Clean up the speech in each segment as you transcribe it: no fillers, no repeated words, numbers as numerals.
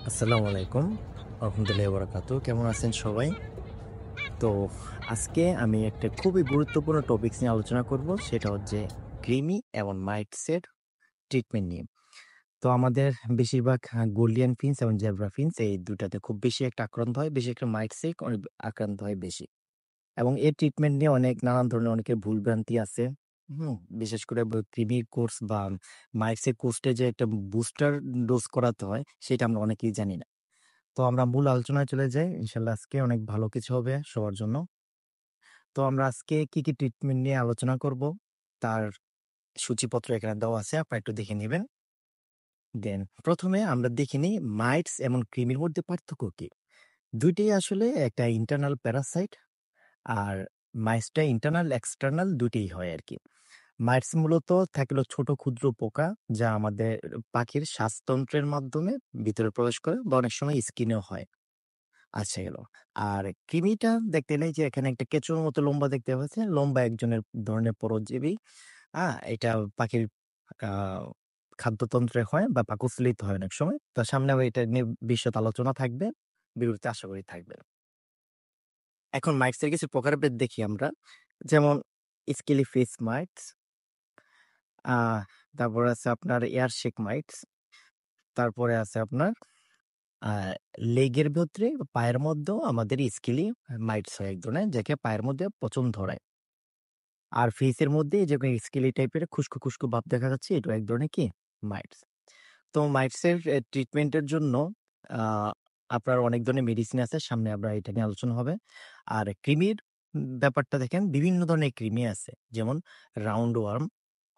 আসসালামু আলাইকুম রহমতুল্লাহি ওয়া বারাকাতুহু। কেমন আছেন সবাই? তো আজকে আমি একটা খুবই গুরুত্বপূর্ণ টপিকস নিয়ে আলোচনা করব। সেটা হচ্ছে কৃমি এবং মাইটসের ট্রিটমেন্ট নিয়ে। তো আমাদের বেশিরভাগ গোল্ডিয়ান ফিন্স এবং জেব্রা ফিন্স এই ২ টাতে খুব বেশি একটা আক্রান্ত হয়। বেশি একটা মাইটসে আক্রান্ত হয় বেশি। এবং এর ট্রিটমেন্ট নিয়ে নানান ধরনের অনেকের ভুলভ্রান্তি আছে। বিশেষ করে কৃমির কোর্স বা মাইটসের কোর্সটা যে একটা বুস্টার ডোজ করাতে হয়, সেটা আমরা অনেকেই জানি না। তো আমরা মূল আলোচনায় চলে যাই। ইনশাআল্লাহ আজকে অনেক ভালো কিছু হবে সবার জন্য। তো আমরা আজকে কি ট্রিটমেন্ট নিয়ে আলোচনা করব, তার সূচিপত্র এখানে দেওয়া আছে। আপনারা একটু দেখে নিবেন। দেন ১ম এ আমরা দেখে নিই মাইটস এবং কৃমির মধ্যে পার্থক্য কি? ২ টিই আসলে একটা ইন্টারনাল প্যারাসাইট। আর মাইটসটা ইন্টারনাল, এক্সটার্নাল ২ টিই হয় আরকি। মাইটস মূলত থাকে হলো ছোট ক্ষুদ্র পোকা, যা আমাদের পাখির শ্বাসতন্ত্রের মাধ্যমে ভিতরে প্রবেশ করে বা অনেক সময় স্কিনেও হয়। আচ্ছা গেল। আর কৃমিটা দেখতে গেলে যে এখানে একটা কেঁচোর মতো লম্বা দেখতে পাচ্ছেন। লম্বা একজনের ধরনের পরজীবী। এটা পাখির আ খাদ্যতন্ত্রে হয় বা পাকস্থলীতে হয় অনেক সময়। তো সামনে আবার এটা নিয়ে বিশদ আলোচনা থাকবে। বিরতি আশা করি থাকবে। এখন মাইটস এর কিছু প্রকারভেদ দেখি আমরা। যেমন স্কেলি ফিশ মাইটস, আ তারপর আছে আপনার এয়ার শেক মাইটস, তারপরে আছে আপনার আ লেগের ভেতরে পায়ের মধ্যেও আমাদের স্কেলি মাইটস হয় এক ধরনের, যাকে পায়ের মধ্যে পচন ধরায়। আর ফেসের মধ্যে এই যে স্কেলি টাইপের খুস্কো ভাব দেখা যাচ্ছে, এটাও এক ধরনের কি মাইটস। তো মাইটস এর ট্রিটমেন্টের জন্য আ আপনার অনেক ধরনের মেডিসিন আছে। সামনে আমরা এটা নিয়ে আলোচনা হবে। আর কৃমির ব্যাপারটা দেখেন, বিভিন্ন ধরনের কৃমি আছে। যেমন round worm,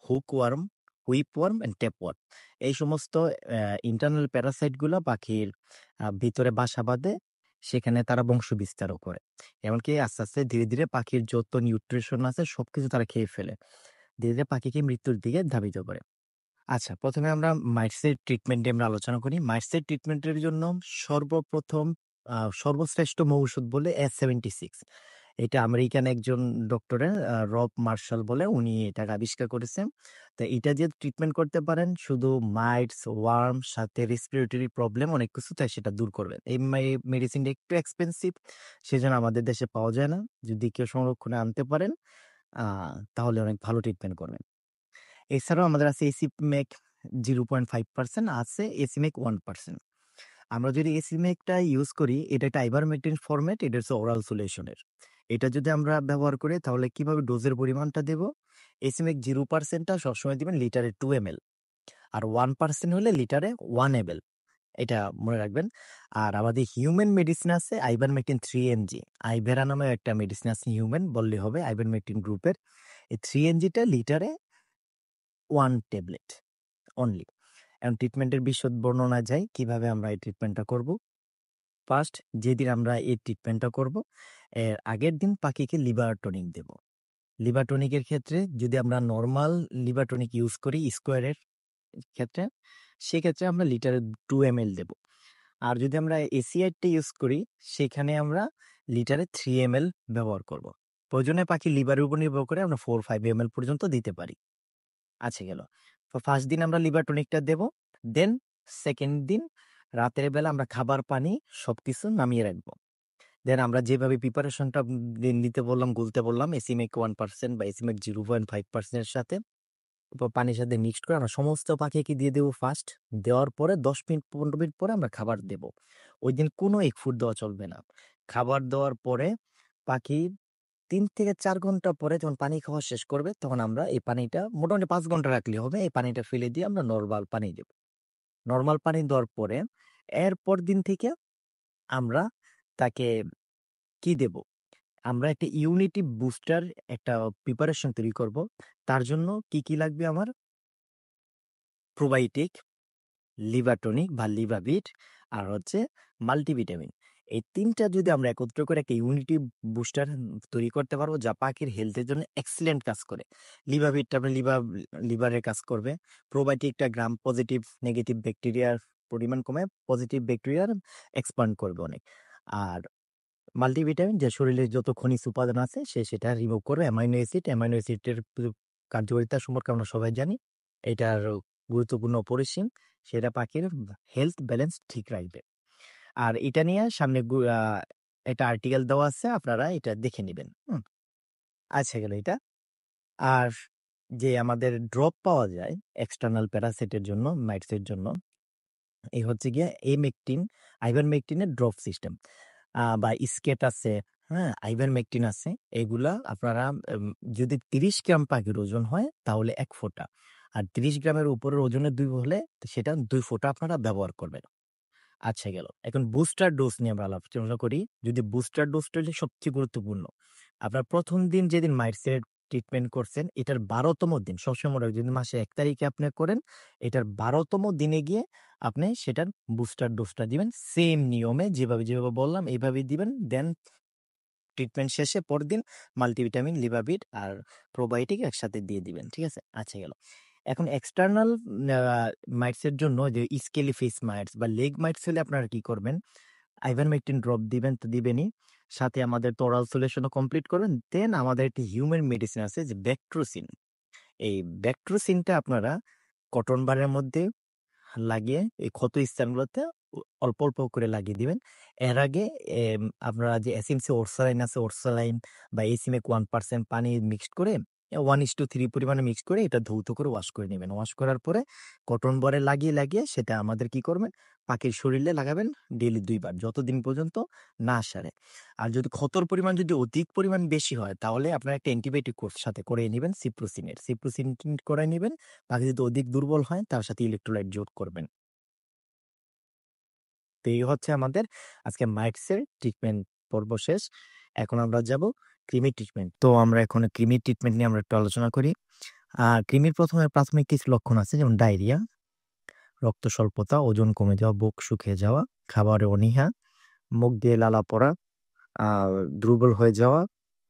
hook worm, whip worm and tape worm. এই সমস্ত ইন্টারনাল প্যারাসাইট গুলা পাখির ভিতরে বাসা বাঁধে। সেখানে তারা বংশ বিস্তারও করে। এমনকি আস্তে ধীরে পাখির যত নিউট্রিশন আছে সবকিছু তারা খেয়ে ফেলে। ধীরে পাখিকে মৃত্যুর দিকে ধাবিত করে। আচ্ছা, ১ম এ আমরা মাইটস এর ট্রিটমেন্ট নিয়ে আমরা আলোচনা করি। মাইটস এর ট্রিটমেন্টের জন্য সর্বপ্রথম সর্বশ্রেষ্ঠ মৌষুধ বলে S76। এটা আমেরিকান একজন ডক্টরের রব মার্শাল বলে, উনি এটাকে আবিষ্কার করেছেন। তো এটা দিয়ে ট্রিটমেন্ট করতে পারেন শুধু মাইটস, ওয়ার্ম সাথে রেসপিরেটরি প্রবলেম অনেক কিছু, তাই সেটা দূর করবে। এই মেডিসিনটা একটু এক্সপেনসিভ, সেজন্য আমাদের দেশে পাওয়া যায় না। যদি কেউ সংরক্ষণে আনতে পারেন আ তাহলে অনেক ভালো ট্রিটমেন্ট করবেন। এছাড়াও আমাদের আছে এসিমেক 0.5%, আছে এসিমেক 1%। আমরা যদি এসিমেকটা ইউজ করি, এটা একটা আইভারমেকটিন ফরম্যাট, এটা হচ্ছে ওরাল সলিউশন এর। এটা যদি আমরা ব্যবহার করি তাহলে কিভাবে ডোজের পরিমাণটা দেব? এসিমেক 0% টা সবসময় দিবেন লিটারে 2 ml, আর 1% হলে লিটারে 1 ml। এটা মনে রাখবেন। আর আমাদের হিউম্যান মেডিসিন আছে আইভারমেকটিন 3 mg। আইভেরা নামেও একটা মেডিসিন আছে, হিউম্যান বললেই হবে, আইভারমেকটিন গ্রুপের। এই 3 mg টা লিটারে 1 ট্যাবলেট অনলি। এখন ট্রিটমেন্টের বিশদ বর্ণনায় যাই, কিভাবে আমরা এই ট্রিটমেন্টটা করব। ফার্স্ট যেদিন আমরা এই ট্রিটমেন্টটা করব, এর আগের দিন পাখিকে লিভার টনিক দেব। লিভার টনিকের ক্ষেত্রে যদি আমরা নরমাল লিভার টনিক ইউজ করি স্কোয়ারের ক্ষেত্রে, সেক্ষেত্রে আমরা লিটারে 2 ml দেব। আর যদি আমরা এসিআইডটা ইউজ করি, সেখানে আমরা লিটারে 3 ml ব্যবহার করব। প্রয়োজনে পাখির লিভারের উপর নির্ভর করে আমরা 4-5 ml পর্যন্ত দিতে পারি। আচ্ছা গেল। তো ফার্স্ট দিন আমরা লিভার টনিকটা দেব। দেন সেকেন্ড দিন রাতের বেলা আমরা খাবার, পানি সবকিছু নামিয়ে রাখবো। দেন আমরা যেভাবে প্রিপারেশনটা নিতে বললাম, গুলতে বললাম, এসিমেক 1% বা এসিমেক 0.5% এর সাথে পানির সাথে মিক্সড করে আমরা সমস্ত পাখিকে দিয়ে দেবো ফার্স্ট। দেওয়ার পরে ১০ মিনিট ১৫ মিনিট পরে আমরা খাবার দেব। ঐদিন কোনো এগ ফুড দেওয়া চলবে না। খাবার দেওয়ার পরে পাখি ৩ থেকে ৪ ঘন্টা পরে যখন পানি খাওয়া শেষ করবে, তখন আমরা এই পানিটা মোটামুটি ৫ ঘন্টা রাখলেই হবে। এই পানিটা ফেলে দিয়ে আমরা নরমাল পানি দেব। নরমাল পানি দেওয়ার পরে এরপর দিন থেকে আমরা তাকে কি দেব? আমরা একটা ইউনিটি বুস্টার একটা প্রিপারেশন তৈরি করব। তার জন্য কি লাগবে আমার? প্রোবায়োটিক, লিভার টনিক বা লিভাবিট, আর হচ্ছে মাল্টিভিটামিন। এই ৩ টা যদি আমরা একত্র করে একটা ইউনিটি বুস্টার তৈরি করতে পারবো, যা পাখির হেলথের জন্য এক্সিলেন্ট কাজ করে। লিভাবিটটা আপনার লিভারের কাজ করবে। প্রোবায়োটিকটা গ্রাম পজিটিভ নেগেটিভ ব্যাকটেরিয়ার পরিমাণ কমায় পজিটিভ ব্যাকটেরিয়ার এক্সপান্ড করবে অনেক। আর মাল্টিভিটামিন যে শরীরে যত খনিজ উপাদান আছে সেটা রিমুভ করবে। অ্যামাইনো অ্যাসিডের কার্যকারিতা সম্পর্কে আমরা সবাই জানি। এটার গুরুত্বপূর্ণ অপরিসীম। সেটা পাখির হেলথ ব্যালেন্স ঠিক রাখবে। আর এটা নিয়ে সামনে একটা আর্টিকেল দেওয়া আছে, আপনারা এটা দেখে নিবেন। আচ্ছা গেল এটা। আর যে আমাদের ড্রপ পাওয়া যায় এক্সটার্নাল প্যারাসিটের জন্য, মাইটসের জন্য, এই হচ্ছে গিয়ে এমেকটিন, আইভারমেকটিনের ড্রপ সিস্টেম বা স্কেট আছে, হ্যাঁ, আইভারমেকটিন আছে। এগুলা আপনারা যদি 30 গ্রাম পাখির ওজন হয় তাহলে 1 ফোঁটা, আর 30 গ্রামের উপরের ওজনের 2 হলে সেটা 2 ফোঁটা আপনারা ব্যবহার করবেন। আচ্ছা গেল। এখন বুস্টার ডোজ নিয়ে আমরা আলোচনা করি। যদি বুস্টার ডোজটা হলে সবচেয়ে গুরুত্বপূর্ণ। আপনার ১ম দিন যেদিন মাইটসের ট্রিটমেন্ট করছেন, এটার ১২তম দিন, সবসময় মনে রাখবেন, যদি মাসের ১ তারিখে আপনি করেন, এটার ১২তম দিনে গিয়ে আপনি সেটার বুস্টার ডোজটা দিবেন। সেম নিয়মে যেভাবে বললাম এইভাবেই দিবেন। দেন ট্রিটমেন্ট শেষে পরদিন মাল্টিভিটামিন, লিভাবিট আর প্রোবায়োটিক একসাথে দিয়ে দিবেন। ঠিক আছে? আচ্ছা গেল। এখন এক্সটার্নাল আ মাইটস এর জন্য যে স্কেলি ফিশ মাইটস বা লেগ মাইটস হলে আপনারা কি করবেন? আইভারমেকটিন ড্রপ দিবেন তো দিবেনই। সাথে আমাদের তো ওরাল সলিউশনও কমপ্লিট করবেন। দেন আমাদের একটি হিউম্যান মেডিসিন আছে যে ব্যাকট্রোসিন। এই ব্যাকট্রোসিনটা আপনারা কটন বারের মধ্যে লাগিয়ে এই ক্ষত স্থানগুলোতে অল্প করে লাগিয়ে দিবেন। এর আগে আপনারা যে এসএমসি ওরসালাইন আছে, ওরসালাইন বা এসিমেক 1% পানি মিক্সড করে 1:3 পরিমাণে মিক্স করে এটা ধৌত করে ওয়াশ করে নিবেন। ওয়াশ করার পরে কটন বরে লাগিয়ে সেটা আমাদের কি করবেন? পাখির শরীরে লাগাবেন ডেইলি ২ বার যতদিন পর্যন্ত না সারে। আর যদি ক্ষতর পরিমাণ যদি অধিক পরিমাণ বেশি হয় তাহলে আপনারা একটা অ্যান্টিবায়োটিক কোর্স সাথে করিয়ে নিবেন সিপ্রোসিনের। সিপ্রোসিন করায় নিবেন। পাখি যদি অধিক দুর্বল হয় তার সাথে ইলেক্ট্রোলাইট যোগ করবেন। তো এই হচ্ছে আমাদের আজকে মাইটসের ট্রিটমেন্ট পর্ব শেষ। এখন আমরা যাব কৃমির ট্রিটমেন্ট। তো আমরা এখন কৃমির ট্রিটমেন্ট নিয়ে আমরা একটু আলোচনা করি। কৃমির প্রাথমিক কিছু লক্ষণ আছে, যেমন ডায়রিয়া, রক্ত স্বল্পতা, ওজন কমে যাওয়া, বুক শুকিয়ে যাওয়া, খাবারে অনীহা, মুখ দিয়ে লালা পড়া, আ দুর্বল হয়ে যাওয়া,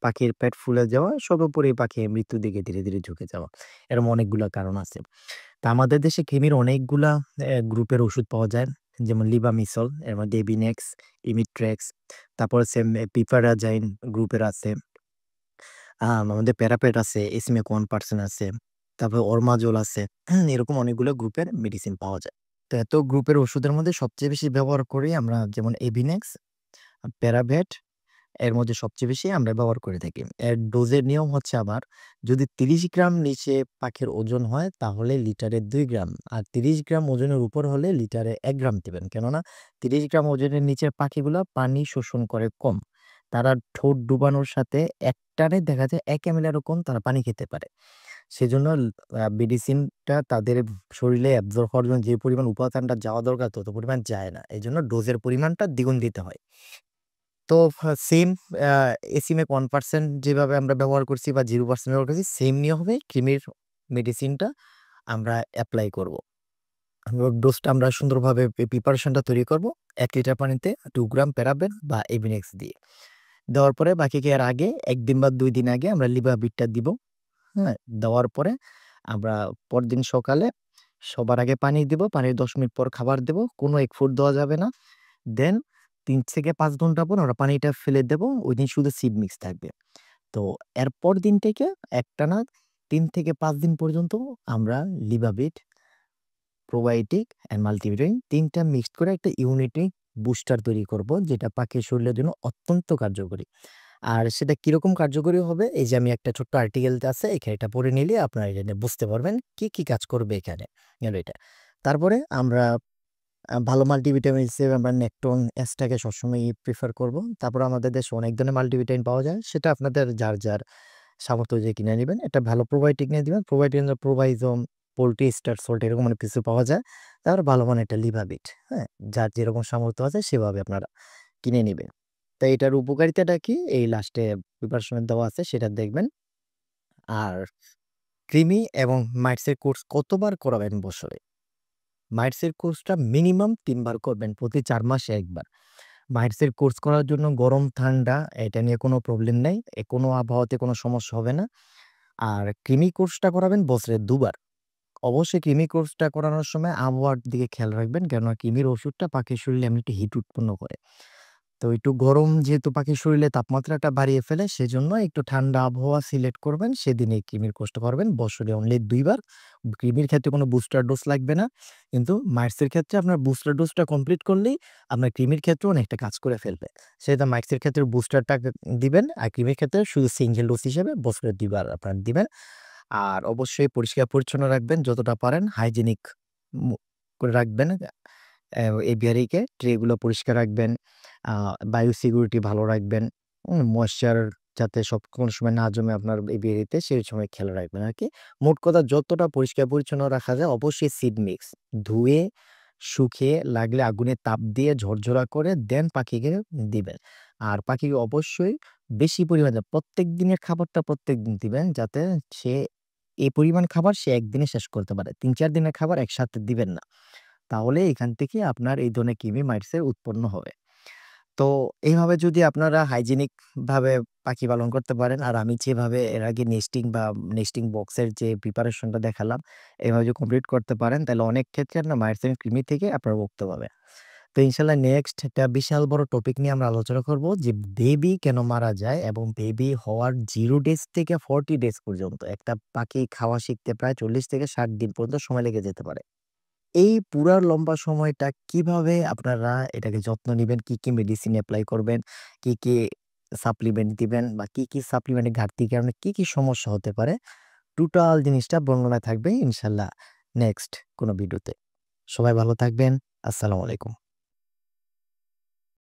পাখির পেট ফুলে যাওয়া, সর্বোপরি পাখি মৃত্যুর দিকে ধীরে ঝুঁকে যাওয়া। এরকম অনেকগুলা কারণ আছে। তা আমাদের দেশে কৃমির অনেকগুলা গ্রুপের ওষুধ পাওয়া যায়। যেমন লিবামিসল, এর মধ্যে এবিনেক্স, ইমিট্রেক্স, তারপর হচ্ছে পিপারাজাইন গ্রুপের আছে। আমাদের প্যারাপেট আছে, এসিমেক 1% আছে। তারপর অরমাজোল আছে। এরকম অনেকগুলো গ্রুপের মেডিসিন পাওয়া যায়। তো এত গ্রুপের ওষুধের মধ্যে সবচেয়ে বেশি ব্যবহার করি আমরা যেমন এবিনেক্স, প্যারাভেট, এর মধ্যে সবচেয়ে বেশি আমরা ব্যবহার করে থাকি। এর ডোজের নিয়ম হচ্ছে আবার, যদি ৩০ গ্রাম নিচে পাখির ওজন হয় তাহলে লিটারে ২ গ্রাম। আর ৩০ গ্রাম ওজনের উপর হলে লিটারে ১ গ্রাম দিবেন। কেননা ৩০ গ্রাম ওজনের নিচের পাখিগুলা পানি শোষণ করে কম। তারা ঠোঁট ডুবানোর সাথে একটানে দেখা যায় ১ এমএল এরকম তারা পানি খেতে পারে। সেজন্য মেডিসিনটা তাদের শরীরে অ্যাবজর্ব হওয়ার জন্য যে পরিমাণ উপাদানটা যাওয়া দরকার তত পরিমাণ যায় না। এজন্য ডোজের পরিমাণটা দ্বিগুণ দিতে হয়। তো সেম আ এসিমেক 1% যেভাবে আমরা ব্যবহার করছি বা 0% ব্যবহার করছি, সেম নিয়মে কৃমির মেডিসিনটা আমরা এপ্লাই করব। ডোজটা আমরা সুন্দরভাবে প্রিপারেশনটা তৈরি করব। ১ লিটার পানিতে 2 গ্রাম প্যারাবেন বা এভিনেক্স দিয়ে। দেওয়ার পরে বাকিকে এর আগে ১ দিন বা ২ দিন আগে আমরা লিভাবিটটা দিব। হ্যাঁ? দেওয়ার পরে আমরা পরদিন সকালে সবার আগে পানি দিব। পানির ১০ মিনিট পর খাবার দেব। কোনো এক ফুড দেওয়া যাবে না। দেন ৩ থেকে ৫ ঘন্টা পর আমরা পানিটা ফেলে দেব। ওইদিন শুধু সিড মিক্স থাকবে। তো এরপর দিন থেকে একটানা ৩ থেকে ৫ দিন পর্যন্ত আমরা লিভাবিট, প্রোবায়োটিক অ্যান্ড মাল্টিভিটামিন ৩ টা মিক্সড করে একটা ইউনিটি বুস্টার তৈরি করব, যেটা পাখির শরীরের জন্য অত্যন্ত কার্যকরী। আর সেটা কিরকম কার্যকরী হবে, এই যে আমি একটা ছোট্ট আর্টিকেল আছে এখানে, এটা পড়ে নিলে আপনারা এটা বুঝতে পারবেন কি কাজ করবে এখানে। গেল এটা। তারপরে আমরা ভালো মাল্টিভিটামিন হিসেবে আমরা নেকটোন এসটাকে সবসময়ই প্রেফার করব। তারপর আমাদের দেশে অনেক ধরনের মাল্টিভিটামিন পাওয়া যায়। সেটা আপনাদের যার সামর্থ্য অনুযায়ী কিনে নিবেন। একটা ভালো প্রোবায়োটিক নিয়ে দিবেন। প্রোবায়োটিক প্রোভাইজোম, পোল্ট্রি স্টার সল্ট এরকম অনেক কিছু পাওয়া যায়। তারপর ভালো মানের একটা লিভাবিট, হ্যাঁ? যার যেরকম সামর্থ্য আছে সেভাবে আপনারা কিনে নিবেন। তো এটার উপকারিতাটা কি? এই লাস্টে প্রিপারেশন দেওয়া আছে সেটা দেখবেন। আর কৃমি এবং মাইটসের কোর্স কতবার করাবেন বছরে? মাইটসের কোর্সটা মিনিমাম ৩ বার করবেন, প্রতি ৪ মাসে ১ বার। মাইটসের কোর্স করার জন্য গরম ঠান্ডা এটা নিয়ে কোনো প্রবলেম নাই। কোনো আবহাওয়াতে কোনো সমস্যা হবে না। আর কৃমি কোর্সটা করাবেন বছরে ২ বার। অবশ্যই কৃমি কোর্সটা করানোর সময় আবহাওয়ার দিকে খেয়াল রাখবেন। কেননা কৃমির ওষুধটা পাখির শরীরে এমনি একটা হিট উৎপন্ন করে। তো তো একটু গরম যেহেতু পাখির শরীরে তাপমাত্রাটা বাড়িয়ে ফেলে, সেজন্য একটু ঠান্ডা আবহাওয়া সিলেক্ট করবেন। সেদিন এই কৃমির কোর্সটা করবেন। বছরে অনলি ২ বার। কৃমির ক্ষেত্রে কোনো বুস্টার ডোজ লাগবে না। কিন্তু মাইটসের ক্ষেত্রে আপনার বুস্টার ডোজটা কমপ্লিট করলেই আপনার কৃমির ক্ষেত্রেও অনেকটা কাজ করে ফেলবে। সেটা মাইটসের ক্ষেত্রে বুস্টারটা দিবেন, আর কৃমির ক্ষেত্রে শুধু সিঙ্গেল ডোজ হিসেবে বছরে ২ বার আপনার দিবেন। আর অবশ্যই পরিষ্কার-পরিচ্ছন্ন রাখবেন যতটা পারেন। হাইজেনিক মু করে রাখবেন। এভিয়ারিকে ট্রেগুলো পরিষ্কার রাখবেন। আ বায়ো সিকিউরিটি ভালো রাখবেন। ময়েশ্চার যাতে কোনো সময় না জমে আপনার এভিয়ারিতে সেই সময় খেয়াল রাখবেন আরকি। মোট কথা যতটা পরিষ্কার-পরিচ্ছন্ন রাখা যায় অবশ্যই সিড মিক্স ধুয়ে, শুকিয়ে লাগলে আগুনে তাপ দিয়ে ঝরঝরা করে দেন পাখিকে দিবেন। আর পাখিকে অবশ্যই বেশি পরিমাণে প্রত্যেক দিনের খাবারটা প্রত্যেকদিন দিবেন যাতে সে এই পরিমাণ খাবার সে একদিনে শেষ করতে পারে। ৩-৪ দিনের খাবার একসাথে দিবেন না। তাহলে এখান থেকে আপনার এই ধরনের কৃমি মাইটসের উৎপন্ন হবে। তো এইভাবে যদি আপনারা হাইজেনিক ভাবে পাখি পালন করতে পারেন, আর আমি যেভাবে এর আগে নেস্টিং বক্সের যে প্রিপারেশনটা দেখালাম, এভাবে যদি কমপ্লিট করতে পারেন তাহলে অনেক ক্ষেত্রে আপনার মাইটস এন্ড কৃমি থেকে আপনারা মুক্ত পাবেন। তো ইনশাআল্লাহ নেক্সট একটা বিশাল বড় টপিক নিয়ে আমরা আলোচনা করব যে বেবি কেন মারা যায় এবং বেবি হওয়ার 0 ডেজ থেকে 40 ডেজ পর্যন্ত একটা পাখি খাওয়া শিখতে প্রায় ৪০ থেকে ৬০ দিন পর্যন্ত সময় লেগে যেতে পারে। এই পুরা লম্বা সময়টা কিভাবে আপনারা এটাকে যত্ন নিবেন, কি মেডিসিন এপ্লাই করবেন, কি সাপ্লিমেন্ট দিবেন বা কি সাপ্লিমেন্টের ঘাটতির কারণে কি সমস্যা হতে পারে, টোটাল জিনিসটা বর্ণনায় থাকবে ইনশাআল্লাহ নেক্সট কোনো ভিডিওতে। সবাই ভালো থাকবেন। আসসালামু আলাইকুম।